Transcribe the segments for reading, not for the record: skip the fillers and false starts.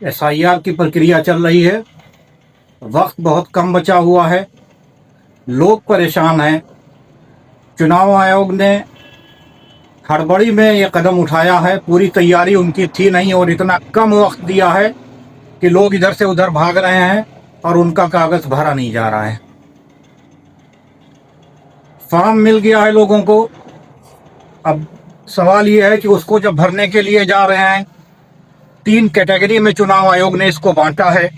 SIR की प्रक्रिया चल रही है। वक्त बहुत कम बचा हुआ है, लोग परेशान हैं। चुनाव आयोग ने हड़बड़ी में ये कदम उठाया है, पूरी तैयारी उनकी थी नहीं और इतना कम वक्त दिया है कि लोग इधर से उधर भाग रहे हैं और उनका कागज भरा नहीं जा रहा है। फॉर्म मिल गया है लोगों को, अब सवाल ये है कि उसको जब भरने के लिए जा रहे हैं, 3 कैटेगरी में चुनाव आयोग ने इसको बांटा है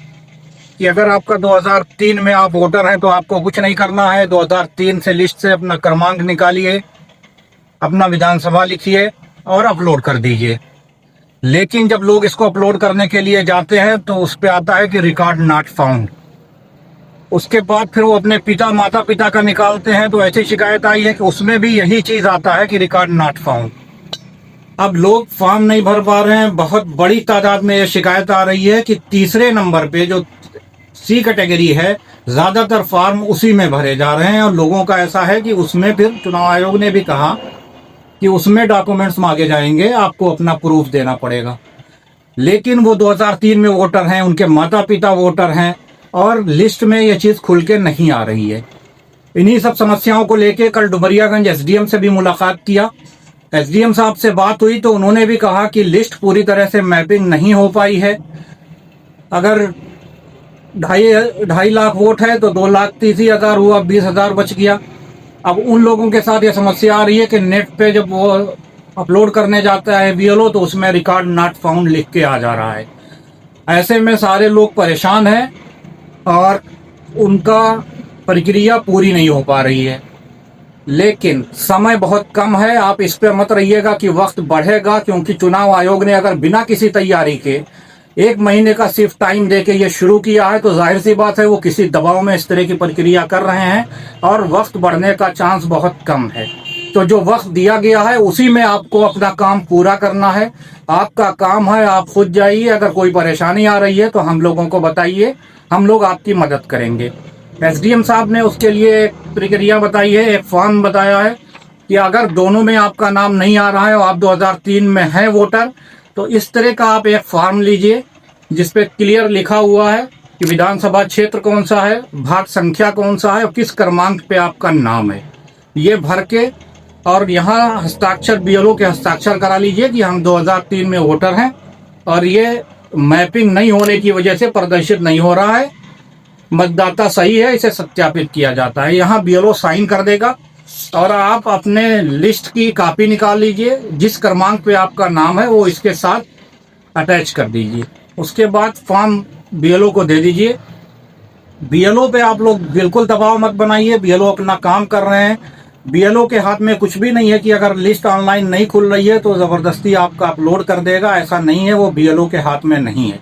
कि अगर आपका 2003 में आप वोटर हैं तो आपको कुछ नहीं करना है। 2003 से लिस्ट से अपना क्रमांक निकालिए, अपना विधानसभा लिखिए और अपलोड कर दीजिए। लेकिन जब लोग इसको अपलोड करने के लिए जाते हैं तो उस पर आता है कि रिकॉर्ड नॉट फाउंड। उसके बाद फिर वो अपने माता पिता का निकालते हैं तो ऐसी शिकायत आई है कि उसमें भी यही चीज आता है कि रिकॉर्ड नॉट फाउंड। अब लोग फॉर्म नहीं भर पा रहे हैं। बहुत बड़ी तादाद में यह शिकायत आ रही है कि तीसरे नंबर पे जो सी कैटेगरी है, ज्यादातर फॉर्म उसी में भरे जा रहे हैं और लोगों का ऐसा है कि उसमें फिर चुनाव आयोग ने भी कहा कि उसमें डॉक्यूमेंट्स मांगे जाएंगे, आपको अपना प्रूफ देना पड़ेगा। लेकिन वो 2003 में वोटर हैं, उनके माता पिता वोटर हैं और लिस्ट में ये चीज़ खुल के नहीं आ रही है। इन्हीं सब समस्याओं को लेके कल डुमरियागंज एसडीएम से भी मुलाकात किया। एसडीएम साहब से बात हुई तो उन्होंने भी कहा कि लिस्ट पूरी तरह से मैपिंग नहीं हो पाई है। अगर 2.5 लाख वोट है तो 2,30,000 हुआ, 20,000 बच गया। अब उन लोगों के साथ ये समस्या आ रही है कि नेट पे जब वो अपलोड करने जाता है बीएलओ तो उसमें रिकॉर्ड नॉट फाउंड लिख के आ जा रहा है। ऐसे में सारे लोग परेशान हैं और उनका प्रक्रिया पूरी नहीं हो पा रही है। लेकिन समय बहुत कम है, आप इस पे मत रहिएगा कि वक्त बढ़ेगा, क्योंकि चुनाव आयोग ने अगर बिना किसी तैयारी के 1 महीने का सिर्फ टाइम देके ये शुरू किया है तो जाहिर सी बात है वो किसी दबाव में इस तरह की प्रक्रिया कर रहे हैं और वक्त बढ़ने का चांस बहुत कम है। तो जो वक्त दिया गया है उसी में आपको अपना काम पूरा करना है। आपका काम है, आप खुद जाइए, अगर कोई परेशानी आ रही है तो हम लोगों को बताइए, हम लोग आपकी मदद करेंगे। एसडीएम साहब ने उसके लिए एक प्रक्रिया बताई है, एक फॉर्म बताया है कि अगर दोनों में आपका नाम नहीं आ रहा है और आप 2003 में हैं वोटर, तो इस तरह का आप एक फॉर्म लीजिए जिसपे क्लियर लिखा हुआ है कि विधानसभा क्षेत्र कौन सा है, भाग संख्या कौन सा है और किस क्रमांक पे आपका नाम है। ये भर के और यहाँ हस्ताक्षर बीएलओ के हस्ताक्षर करा लीजिए कि हम 2003 में वोटर हैं और ये मैपिंग नहीं होने की वजह से प्रदर्शित नहीं हो रहा है, मतदाता सही है, इसे सत्यापित किया जाता है। यहाँ बीएलओ साइन कर देगा और आप अपने लिस्ट की कॉपी निकाल लीजिए, जिस क्रमांक पे आपका नाम है वो इसके साथ अटैच कर दीजिए। उसके बाद फॉर्म बीएलओ को दे दीजिए। बीएलओ पे आप लोग बिल्कुल दबाव मत बनाइए, बीएलओ अपना काम कर रहे हैं। बीएलओ के हाथ में कुछ भी नहीं है कि अगर लिस्ट ऑनलाइन नहीं खुल रही है तो जबरदस्ती आपका अपलोड कर देगा, ऐसा नहीं है, वो बीएलओ के हाथ में नहीं है।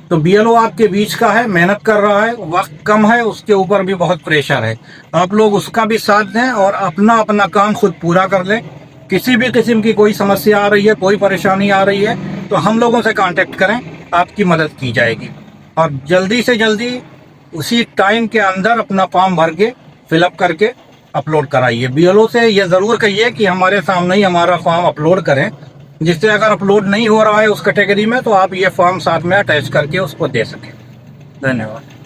तो बीएलओ आपके बीच का है, मेहनत कर रहा है, वक्त कम है, उसके ऊपर भी बहुत प्रेशर है। आप लोग उसका भी साथ दें और अपना अपना काम खुद पूरा कर लें। किसी भी किस्म की कोई समस्या आ रही है, कोई परेशानी आ रही है तो हम लोगों से कांटेक्ट करें, आपकी मदद की जाएगी। और जल्दी से जल्दी उसी टाइम के अंदर अपना फॉर्म भर के फिलअप करके अपलोड कराइए। बीएलओ से ये ज़रूर कहिए कि हमारे सामने ही हमारा फॉर्म अपलोड करें, जिससे अगर अपलोड नहीं हो रहा है उस कैटेगरी में तो आप ये फॉर्म साथ में अटैच करके उसको दे सकें। धन्यवाद।